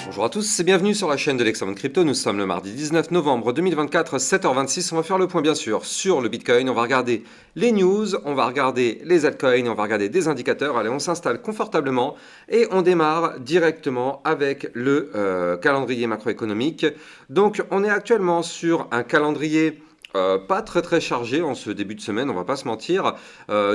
Bonjour à tous et bienvenue sur la chaîne de l'Hexamone Crypto. Nous sommes le mardi 19 novembre 2024, 7h26. On va faire le point bien sûr sur le Bitcoin. On va regarder les news, on va regarder les altcoins, on va regarder des indicateurs. Allez, on s'installe confortablement et on démarre directement avec le calendrier macroéconomique. Donc on est actuellement sur un calendrier pas très chargé en ce début de semaine, on va pas se mentir,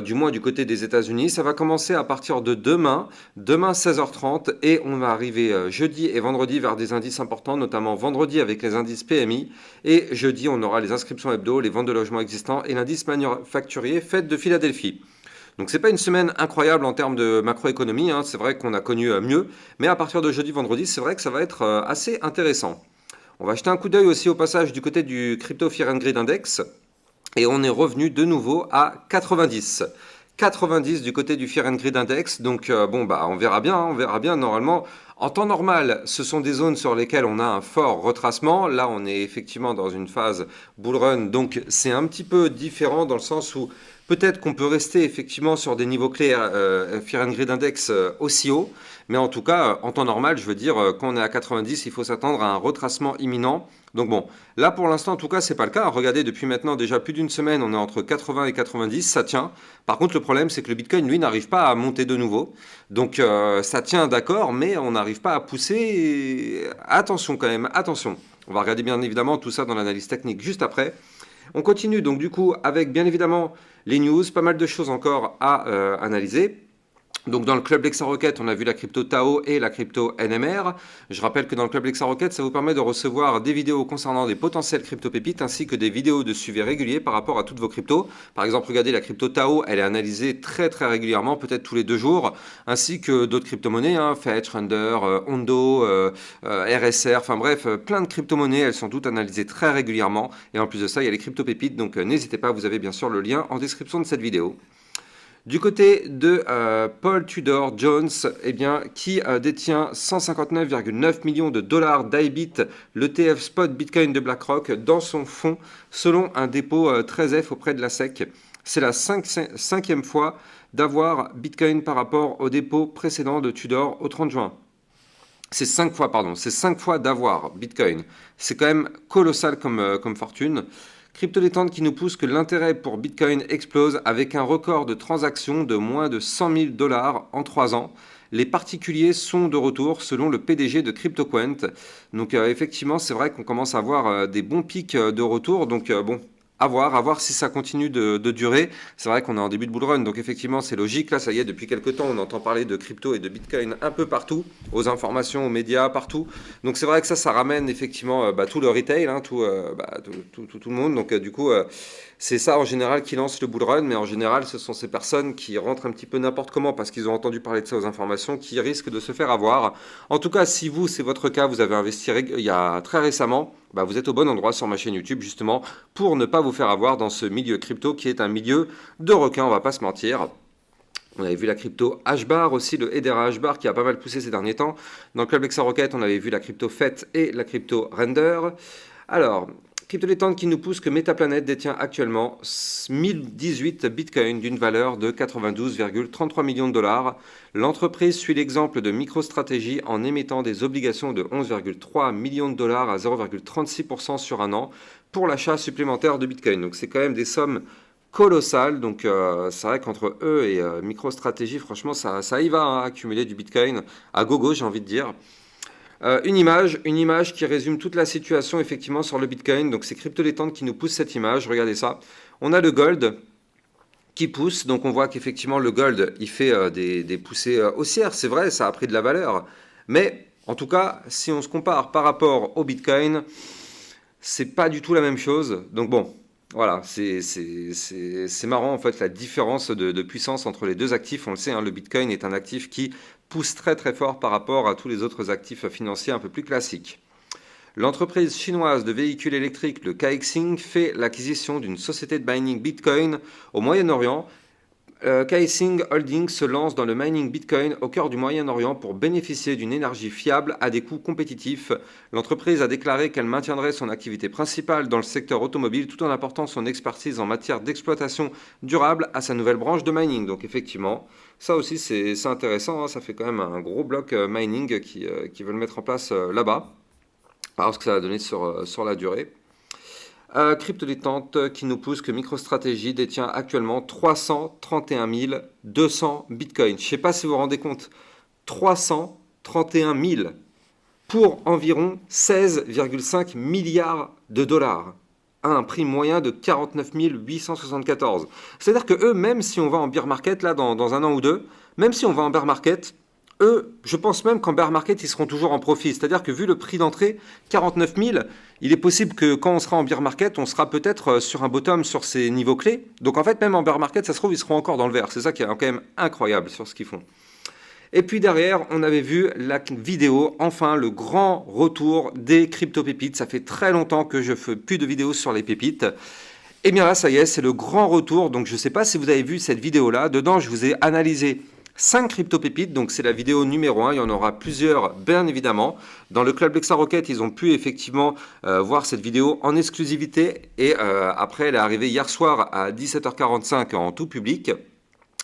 du moins du côté des États-Unis. Ça va commencer à partir de demain 16h30 et on va arriver jeudi et vendredi vers des indices importants, notamment vendredi avec les indices PMI et jeudi on aura les inscriptions hebdo, les ventes de logements existants et l'indice manufacturier Fed de Philadelphie. Donc c'est pas une semaine incroyable en termes de macroéconomie, hein. C'est vrai qu'on a connu mieux, mais à partir de jeudi, vendredi, c'est vrai que ça va être assez intéressant. On va jeter un coup d'œil aussi au passage du côté du Crypto Fear and Greed Index. Et on est revenu de nouveau à 90. 90 du côté du Fear and Greed Index. Donc bon, bah, on verra bien, on verra bien. Normalement, en temps normal, ce sont des zones sur lesquelles on a un fort retracement. Là, on est effectivement dans une phase bull run. Donc c'est un petit peu différent dans le sens où peut-être qu'on peut rester effectivement sur des niveaux clés Fear and Greed Index aussi haut. Mais en tout cas, en temps normal, je veux dire, quand on est à 90, il faut s'attendre à un retracement imminent. Donc bon, là pour l'instant, en tout cas, c'est pas le cas. Regardez, depuis maintenant déjà plus d'une semaine, on est entre 80 et 90, ça tient. Par contre, le problème, c'est que le Bitcoin, lui, n'arrive pas à monter de nouveau. Donc ça tient, d'accord, mais on n'arrive pas à pousser. Attention quand même, attention. On va regarder bien évidemment tout ça dans l'analyse technique juste après. On continue donc du coup avec bien évidemment les news, pas mal de choses encore à analyser. Donc dans le club Lexa Rocket, on a vu la crypto Tao et la crypto NMR. Je rappelle que dans le club Lexa Rocket, ça vous permet de recevoir des vidéos concernant des potentielles crypto pépites ainsi que des vidéos de suivi régulier par rapport à toutes vos cryptos. Par exemple, regardez la crypto Tao, elle est analysée très régulièrement, peut-être tous les 2 jours, ainsi que d'autres crypto-monnaies, hein, Fetch, Render, Ondo, RSR, enfin bref, plein de crypto-monnaies, elles sont toutes analysées très régulièrement. Et en plus de ça, il y a les crypto pépites, donc n'hésitez pas, vous avez bien sûr le lien en description de cette vidéo. Du côté de Paul Tudor Jones, eh bien, qui détient 159,9 millions de dollars d'IBIT, l'ETF Spot Bitcoin de BlackRock, dans son fonds, selon un dépôt 13F auprès de la SEC. C'est la cinquième fois d'avoir Bitcoin par rapport au dépôt précédent de Tudor au 30 juin. C'est 5 fois, pardon, c'est 5 fois d'avoir Bitcoin. C'est quand même colossal comme fortune. Crypto détente qui nous pousse que l'intérêt pour Bitcoin explose avec un record de transactions de moins de 100 000 dollars en 3 ans. Les particuliers sont de retour selon le PDG de CryptoQuant. Donc effectivement, c'est vrai qu'on commence à avoir des bons pics de retour. Donc bon, à voir si ça continue de durer. C'est vrai qu'on est en début de bull run, donc effectivement c'est logique. Là, ça y est, depuis quelques temps, on entend parler de crypto et de Bitcoin un peu partout, aux informations, aux médias, partout. Donc c'est vrai que ça ramène effectivement tout le retail, hein, tout le monde. Donc du coup, c'est ça en général qui lance le bull run, mais en général, ce sont ces personnes qui rentrent un petit peu n'importe comment parce qu'ils ont entendu parler de ça aux informations qui risquent de se faire avoir. En tout cas, si vous, c'est votre cas, vous avez investi il y a très récemment, vous êtes au bon endroit sur ma chaîne YouTube justement pour ne pas vous faire avoir dans ce milieu crypto qui est un milieu de requins, on va pas se mentir. On avait vu la crypto HBAR aussi, le Hedera HBAR qui a pas mal poussé ces derniers temps. Dans le club Lexa Rocket, on avait vu la crypto FET et la crypto Render. Alors, crypto détente qui nous pousse que Metaplanet détient actuellement 1018 bitcoins d'une valeur de 92,33 millions de dollars. L'entreprise suit l'exemple de MicroStrategy en émettant des obligations de 11,3 millions de dollars à 0,36% sur un an pour l'achat supplémentaire de bitcoin. Donc c'est quand même des sommes colossales. Donc c'est vrai qu'entre eux et MicroStrategy, franchement, ça y va, hein, accumuler du bitcoin à gogo, j'ai envie de dire. Une image qui résume toute la situation effectivement sur le Bitcoin. Donc c'est Crypto Détente qui nous pousse cette image. Regardez ça. On a le gold qui pousse. Donc on voit qu'effectivement le gold il fait des poussées haussières. C'est vrai, ça a pris de la valeur. Mais en tout cas, si on se compare par rapport au Bitcoin, c'est pas du tout la même chose. Donc bon. Voilà, c'est marrant en fait la différence de puissance entre les deux actifs. On le sait, hein, le Bitcoin est un actif qui pousse très fort par rapport à tous les autres actifs financiers un peu plus classiques. L'entreprise chinoise de véhicules électriques, le Caixin, fait l'acquisition d'une société de mining Bitcoin au Moyen-Orient. Caixin Holdings se lance dans le mining Bitcoin au cœur du Moyen-Orient pour bénéficier d'une énergie fiable à des coûts compétitifs. L'entreprise a déclaré qu'elle maintiendrait son activité principale dans le secteur automobile tout en apportant son expertise en matière d'exploitation durable à sa nouvelle branche de mining. Donc effectivement, ça aussi c'est intéressant, hein, ça fait quand même un gros bloc mining qui veulent mettre en place là-bas, alors ce que ça va donner sur la durée. Crypto détente qui nous pousse que MicroStrategy détient actuellement 331 200 bitcoins. Je ne sais pas si vous vous rendez compte, 331 000 pour environ 16,5 milliards de dollars à un prix moyen de 49 874. C'est-à-dire que eux, même si on va en bear market, là dans un an ou deux, même si on va en bear market, eux, je pense même qu'en bear market, ils seront toujours en profit. C'est-à-dire que vu le prix d'entrée, 49 000, il est possible que quand on sera en bear market, on sera peut-être sur un bottom sur ces niveaux clés. Donc en fait, même en bear market, ça se trouve, ils seront encore dans le vert. C'est ça qui est quand même incroyable sur ce qu'ils font. Et puis derrière, on avait vu la vidéo, enfin le grand retour des crypto-pépites. Ça fait très longtemps que je ne fais plus de vidéos sur les pépites. Et bien là, ça y est, c'est le grand retour. Donc je ne sais pas si vous avez vu cette vidéo-là. Dedans, je vous ai analysé 5 crypto-pépites, donc c'est la vidéo numéro 1, il y en aura plusieurs bien évidemment. Dans le Club Lexa Rocket, ils ont pu effectivement voir cette vidéo en exclusivité et après elle est arrivée hier soir à 17h45 en tout public.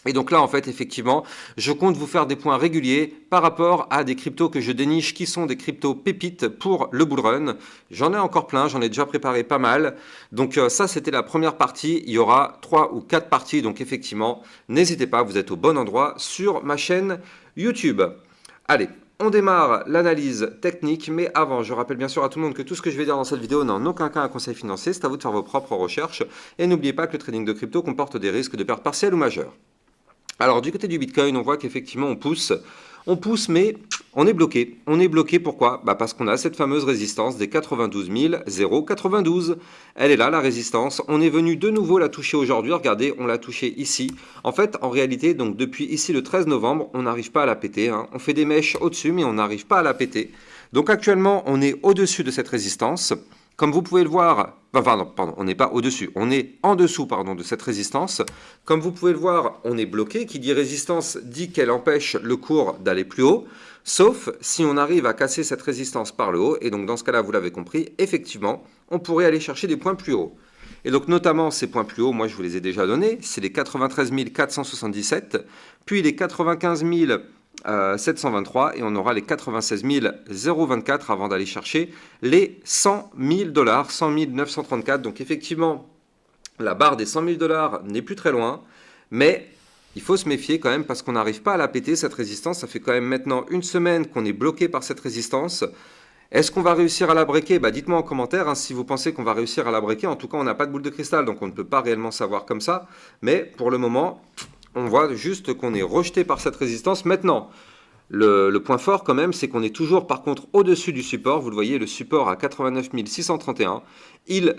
Et donc là, en fait, effectivement, je compte vous faire des points réguliers par rapport à des cryptos que je déniche qui sont des cryptos pépites pour le bull run. J'en ai encore plein, j'en ai déjà préparé pas mal. Donc ça, c'était la première partie. Il y aura 3 ou 4 parties. Donc effectivement, n'hésitez pas, vous êtes au bon endroit sur ma chaîne YouTube. Allez, on démarre l'analyse technique, mais avant, je rappelle bien sûr à tout le monde que tout ce que je vais dire dans cette vidéo n'a en aucun cas un conseil financier. C'est à vous de faire vos propres recherches. Et n'oubliez pas que le trading de crypto comporte des risques de perte partielle ou majeure. Alors du côté du Bitcoin, on voit qu'effectivement on pousse, mais on est bloqué. On est bloqué pourquoi? Parce qu'on a cette fameuse résistance des 92 092. Elle est là, la résistance. On est venu de nouveau la toucher aujourd'hui. Regardez, on l'a touchée ici. En fait, en réalité, donc depuis ici le 13 novembre, on n'arrive pas à la péter, hein. On fait des mèches au-dessus, mais on n'arrive pas à la péter. Donc actuellement, on est au-dessus de cette résistance. Comme vous pouvez le voir, pardon, on n'est pas au-dessus, on est en dessous de cette résistance. Comme vous pouvez le voir, on est bloqué. Qui dit résistance dit qu'elle empêche le cours d'aller plus haut, sauf si on arrive à casser cette résistance par le haut. Et donc dans ce cas-là, vous l'avez compris, effectivement, on pourrait aller chercher des points plus hauts. Et donc notamment ces points plus hauts, moi je vous les ai déjà donnés, c'est les 93 477, puis les 95 723 et on aura les 96 024 avant d'aller chercher les 100 000 dollars, 100 934. Donc effectivement, la barre des 100 000 dollars n'est plus très loin, mais il faut se méfier quand même parce qu'on n'arrive pas à la péter cette résistance. Ça fait quand même maintenant une semaine qu'on est bloqué par cette résistance. Est-ce qu'on va réussir à la breaker? Dites-moi en commentaire hein, si vous pensez qu'on va réussir à la breaker. En tout cas, on n'a pas de boule de cristal, donc on ne peut pas réellement savoir comme ça. Mais pour le moment, on voit juste qu'on est rejeté par cette résistance. Maintenant, le point fort quand même, c'est qu'on est toujours par contre au-dessus du support. Vous le voyez, le support à 89 631. Il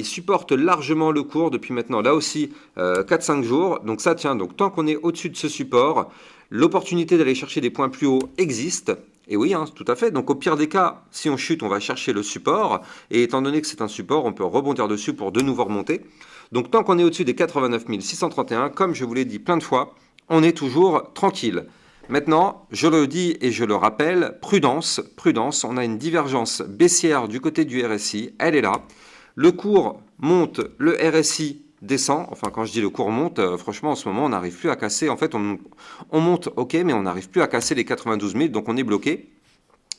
supporte largement le cours depuis maintenant, là aussi, 4-5 jours. Donc ça tient. Donc tant qu'on est au-dessus de ce support, l'opportunité d'aller chercher des points plus hauts existe. Et oui, hein, tout à fait. Donc au pire des cas, si on chute, on va chercher le support. Et étant donné que c'est un support, on peut rebondir dessus pour de nouveau remonter. Donc tant qu'on est au-dessus des 89 631, comme je vous l'ai dit plein de fois, on est toujours tranquille. Maintenant, je le dis et je le rappelle, prudence, prudence. On a une divergence baissière du côté du RSI. Elle est là. Le cours monte, le RSI descend. Enfin, quand je dis le cours monte, franchement, en ce moment, on n'arrive plus à casser. En fait, on monte, ok, mais on n'arrive plus à casser les 92 000, donc on est bloqué.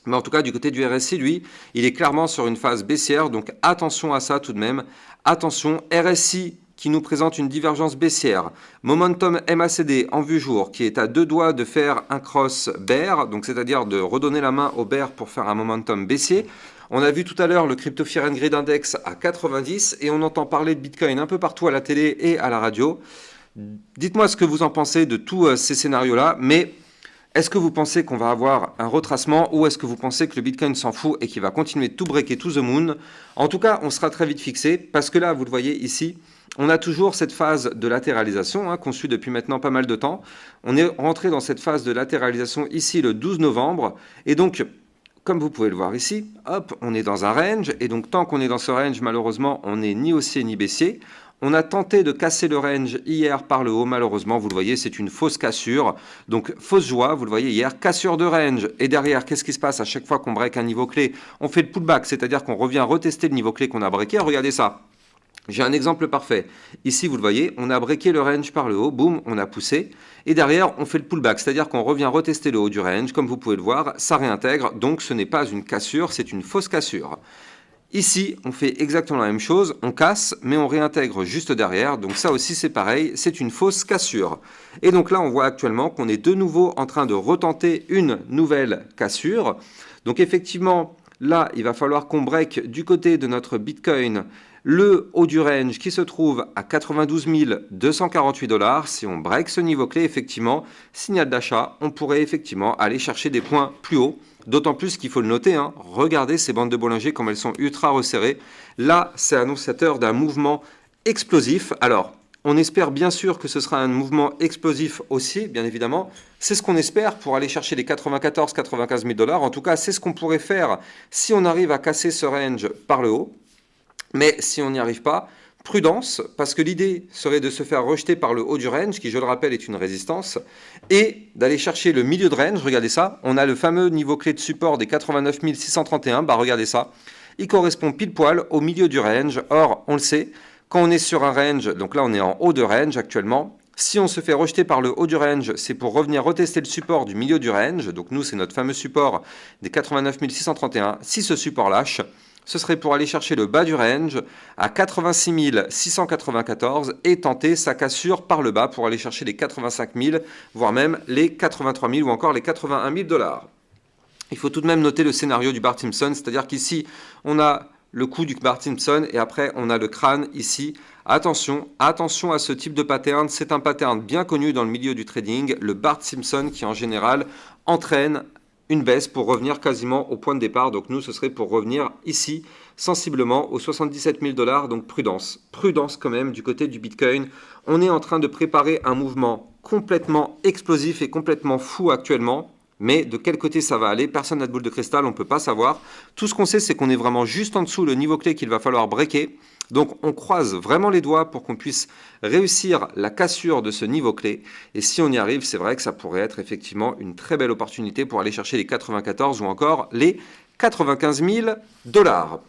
Mais en tout cas, du côté du RSI, lui, il est clairement sur une phase baissière. Donc attention à ça tout de même. Attention, RSI qui nous présente une divergence baissière. Momentum MACD en vue jour qui est à 2 doigts de faire un cross bear, donc c'est-à-dire de redonner la main au bear pour faire un momentum baissier. On a vu tout à l'heure le Crypto Fear and Greed Index à 90 et on entend parler de Bitcoin un peu partout à la télé et à la radio. Dites-moi ce que vous en pensez de tous ces scénarios-là, mais est-ce que vous pensez qu'on va avoir un retracement ou est-ce que vous pensez que le Bitcoin s'en fout et qu'il va continuer de tout breaker to the moon? En tout cas, on sera très vite fixé parce que là, vous le voyez ici, on a toujours cette phase de latéralisation qu'on suit depuis maintenant pas mal de temps. On est rentré dans cette phase de latéralisation ici le 12 novembre et donc comme vous pouvez le voir ici, hop, on est dans un range et donc tant qu'on est dans ce range, malheureusement, on n'est ni haussier ni baissier. On a tenté de casser le range hier par le haut, malheureusement, vous le voyez, c'est une fausse cassure. Donc, fausse joie, vous le voyez hier, cassure de range. Et derrière, qu'est-ce qui se passe à chaque fois qu'on break un niveau clé? On fait le pullback, c'est-à-dire qu'on revient retester le niveau clé qu'on a breaké. Regardez ça. J'ai un exemple parfait. Ici, vous le voyez, on a breaké le range par le haut, boum, on a poussé. Et derrière, on fait le pullback, c'est-à-dire qu'on revient retester le haut du range. Comme vous pouvez le voir, ça réintègre. Donc, ce n'est pas une cassure, c'est une fausse cassure. Ici, on fait exactement la même chose, on casse, mais on réintègre juste derrière. Donc ça aussi, c'est pareil, c'est une fausse cassure. Et donc là, on voit actuellement qu'on est de nouveau en train de retenter une nouvelle cassure. Donc effectivement, là, il va falloir qu'on break du côté de notre Bitcoin le haut du range qui se trouve à 92 248 $. Si on break ce niveau clé, effectivement, signal d'achat, on pourrait effectivement aller chercher des points plus hauts. D'autant plus qu'il faut le noter, hein, regardez ces bandes de Bollinger comme elles sont ultra resserrées. Là, c'est annonciateur d'un mouvement explosif. Alors, on espère bien sûr que ce sera un mouvement explosif aussi, bien évidemment. C'est ce qu'on espère pour aller chercher les 94-95 000 $. En tout cas, c'est ce qu'on pourrait faire si on arrive à casser ce range par le haut. Mais si on n'y arrive pas, prudence, parce que l'idée serait de se faire rejeter par le haut du range, qui je le rappelle est une résistance, et d'aller chercher le milieu de range. Regardez ça, on a le fameux niveau clé de support des 89 631, bah regardez ça, il correspond pile poil au milieu du range. Or, on le sait, quand on est sur un range, donc là on est en haut de range actuellement, si on se fait rejeter par le haut du range, c'est pour revenir retester le support du milieu du range, donc nous c'est notre fameux support des 89 631, si ce support lâche, ce serait pour aller chercher le bas du range à 86 694 et tenter sa cassure par le bas pour aller chercher les 85 000, voire même les 83 000 ou encore les 81 000 $. Il faut tout de même noter le scénario du Bart Simpson, c'est-à-dire qu'ici, on a le coup du Bart Simpson et après, on a le crâne ici. Attention, attention à ce type de pattern. C'est un pattern bien connu dans le milieu du trading, le Bart Simpson qui en général entraîne une baisse pour revenir quasiment au point de départ. Donc nous, ce serait pour revenir ici, sensiblement aux 77 000 $. Donc prudence, prudence quand même du côté du Bitcoin. On est en train de préparer un mouvement complètement explosif et complètement fou actuellement. Mais de quel côté ça va aller, personne n'a de boule de cristal, on ne peut pas savoir. Tout ce qu'on sait, c'est qu'on est vraiment juste en dessous le niveau clé qu'il va falloir breaker. Donc on croise vraiment les doigts pour qu'on puisse réussir la cassure de ce niveau clé. Et si on y arrive, c'est vrai que ça pourrait être effectivement une très belle opportunité pour aller chercher les 94 ou encore les 95 000 $.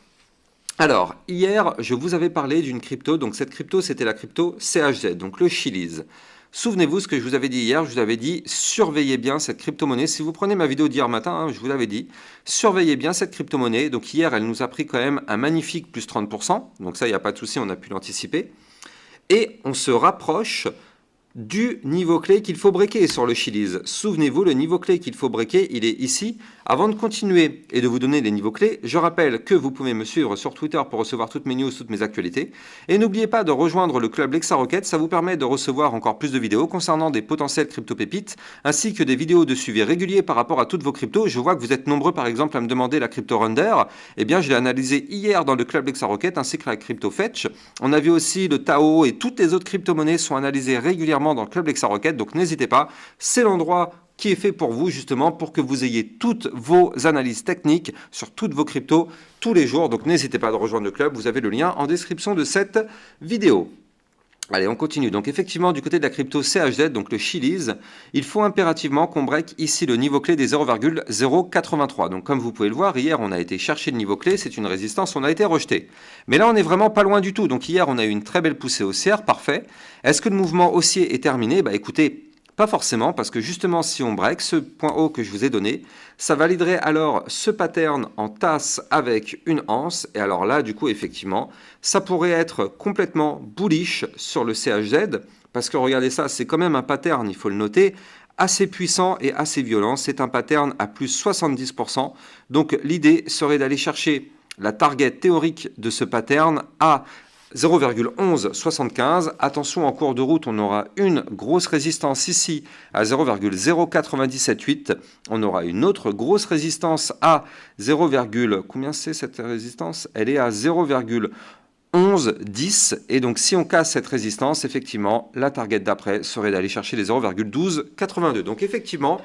Alors, hier, je vous avais parlé d'une crypto. Donc cette crypto, c'était la crypto CHZ, donc le Chiliz. Souvenez-vous ce que je vous avais dit hier, je vous avais dit surveillez bien cette crypto-monnaie. Si vous prenez ma vidéo d'hier matin, hein, je vous l'avais dit, surveillez bien cette crypto-monnaie. Donc hier, elle nous a pris quand même un magnifique plus 30%. Donc ça, il n'y a pas de souci, on a pu l'anticiper. Et on se rapproche du niveau clé qu'il faut breaker sur le Chiliz. Souvenez-vous, le niveau clé qu'il faut breaker, il est ici. Avant de continuer et de vous donner les niveaux clés, je rappelle que vous pouvez me suivre sur Twitter pour recevoir toutes mes news, toutes mes actualités. Et n'oubliez pas de rejoindre le club Lexa Rocket, ça vous permet de recevoir encore plus de vidéos concernant des potentielles crypto-pépites, ainsi que des vidéos de suivi régulier par rapport à toutes vos cryptos. Je vois que vous êtes nombreux par exemple à me demander la crypto Render. Eh bien, je l'ai analysé hier dans le club Lexa Rocket, ainsi que la crypto Fetch. On a vu aussi le Tao et toutes les autres crypto-monnaies sont analysées régulièrement dans le club Lexa Rocket, donc n'hésitez pas, c'est l'endroit qui est fait pour vous justement pour que vous ayez toutes vos analyses techniques sur toutes vos cryptos tous les jours. Donc n'hésitez pas à rejoindre le club, vous avez le lien en description de cette vidéo. Allez, on continue. Donc effectivement, du côté de la crypto CHZ, donc le Chiliz, il faut impérativement qu'on break ici le niveau clé des 0,083. Donc comme vous pouvez le voir, hier on a été chercher le niveau clé, c'est une résistance, on a été rejeté. Mais là on n'est vraiment pas loin du tout. Donc hier on a eu une très belle poussée haussière, parfait. Est-ce que le mouvement haussier est terminé? Bah écoutez, pas forcément, parce que justement, si on break ce point haut que je vous ai donné, ça validerait alors ce pattern en tasse avec une anse. Et alors là, du coup, effectivement, ça pourrait être complètement bullish sur le CHZ, parce que regardez ça, c'est quand même un pattern, il faut le noter, assez puissant et assez violent. C'est un pattern à plus 70%. Donc l'idée serait d'aller chercher la target théorique de ce pattern à 0,1175. Attention, en cours de route, on aura une grosse résistance ici à 0,0978. On aura une autre grosse résistance à 0, combien c'est cette résistance? Elle est à 0,1110. Et donc, si on casse cette résistance, effectivement, la target d'après serait d'aller chercher les 0,1282. Donc, effectivement,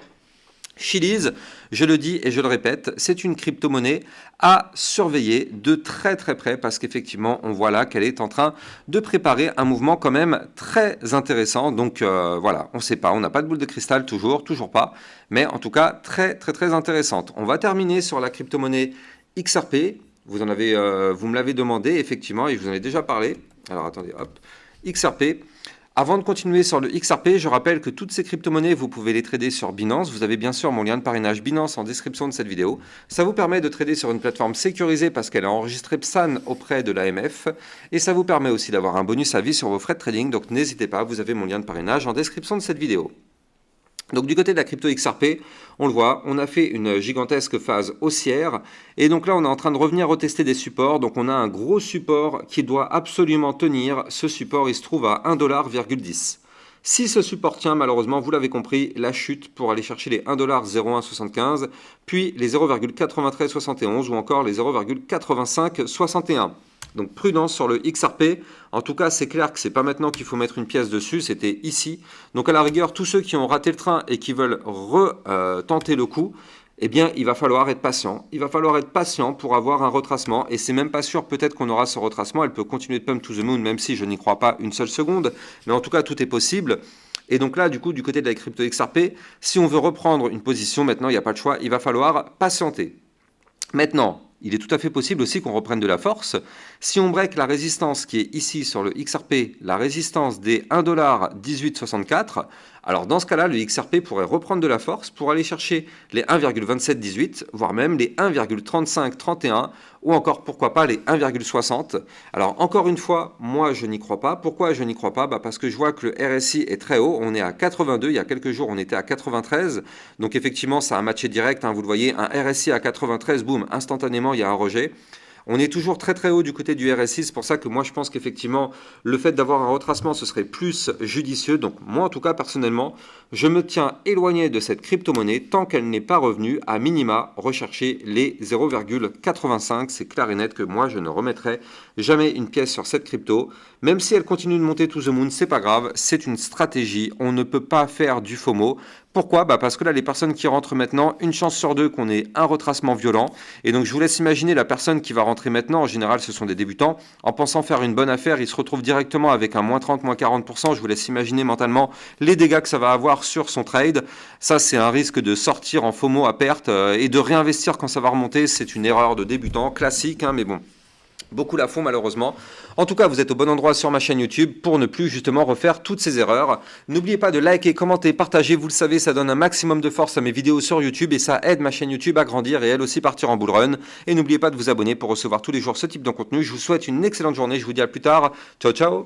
Chiliz, je le dis et je le répète, c'est une crypto-monnaie à surveiller de très très près parce qu'effectivement on voit là qu'elle est en train de préparer un mouvement quand même très intéressant. Donc voilà, on ne sait pas, on n'a pas de boule de cristal toujours pas, mais en tout cas très très très intéressante. On va terminer sur la crypto-monnaie XRP. Vous me l'avez demandé effectivement et je vous en ai déjà parlé. Alors attendez, hop, XRP. Avant de continuer sur le XRP, je rappelle que toutes ces crypto-monnaies, vous pouvez les trader sur Binance. Vous avez bien sûr mon lien de parrainage Binance en description de cette vidéo. Ça vous permet de trader sur une plateforme sécurisée parce qu'elle a enregistré PSAN auprès de l'AMF. Et ça vous permet aussi d'avoir un bonus à vie sur vos frais de trading. Donc n'hésitez pas, vous avez mon lien de parrainage en description de cette vidéo. Donc du côté de la crypto XRP, on le voit, on a fait une gigantesque phase haussière et donc là on est en train de revenir retester des supports. Donc on a un gros support qui doit absolument tenir. Ce support il se trouve à 1,10 $. Si ce support tient, malheureusement, vous l'avez compris, la chute pour aller chercher les 1,0175, puis les 0,9371 ou encore les 0,8561. Donc prudence sur le XRP. En tout cas, c'est clair que c'est pas maintenant qu'il faut mettre une pièce dessus, c'était ici. Donc à la rigueur, tous ceux qui ont raté le train et qui veulent retenter le coup, eh bien, il va falloir être patient. Il va falloir être patient pour avoir un retracement. Et c'est même pas sûr, peut-être qu'on aura ce retracement. Elle peut continuer de pump to the moon, même si je n'y crois pas une seule seconde. Mais en tout cas, tout est possible. Et donc là, du coup, du côté de la crypto XRP, si on veut reprendre une position, maintenant, il n'y a pas de choix. Il va falloir patienter. Maintenant, il est tout à fait possible aussi qu'on reprenne de la force. Si on break la résistance qui est ici sur le XRP, la résistance des 1,1864 $, alors dans ce cas-là, le XRP pourrait reprendre de la force pour aller chercher les 1,2718, voire même les 1,3531, ou encore pourquoi pas les 1,60. Alors encore une fois, moi je n'y crois pas. Pourquoi je n'y crois pas? Parce que je vois que le RSI est très haut, on est à 82, il y a quelques jours on était à 93, donc effectivement ça a matché direct, vous le voyez, un RSI à 93, boum, instantanément il y a un rejet. On est toujours très très haut du côté du RSI, c'est pour ça que moi je pense qu'effectivement le fait d'avoir un retracement ce serait plus judicieux. Donc moi en tout cas personnellement je me tiens éloigné de cette crypto-monnaie tant qu'elle n'est pas revenue à minima rechercher les 0,85. C'est clair et net que moi je ne remettrai jamais une pièce sur cette crypto. Même si elle continue de monter to the moon, c'est pas grave, c'est une stratégie, on ne peut pas faire du FOMO. Pourquoi? Parce que là, les personnes qui rentrent maintenant, une chance sur deux qu'on ait un retracement violent. Et donc, je vous laisse imaginer la personne qui va rentrer maintenant. En général, ce sont des débutants. En pensant faire une bonne affaire, ils se retrouvent directement avec un moins 30, moins 40%. Je vous laisse imaginer mentalement les dégâts que ça va avoir sur son trade. Ça, c'est un risque de sortir en FOMO à perte et de réinvestir quand ça va remonter. C'est une erreur de débutant classique, mais bon. Beaucoup la font malheureusement. En tout cas, vous êtes au bon endroit sur ma chaîne YouTube pour ne plus justement refaire toutes ces erreurs. N'oubliez pas de liker, commenter, partager. Vous le savez, ça donne un maximum de force à mes vidéos sur YouTube et ça aide ma chaîne YouTube à grandir et elle aussi partir en bull run. Et n'oubliez pas de vous abonner pour recevoir tous les jours ce type de contenu. Je vous souhaite une excellente journée. Je vous dis à plus tard. Ciao, ciao.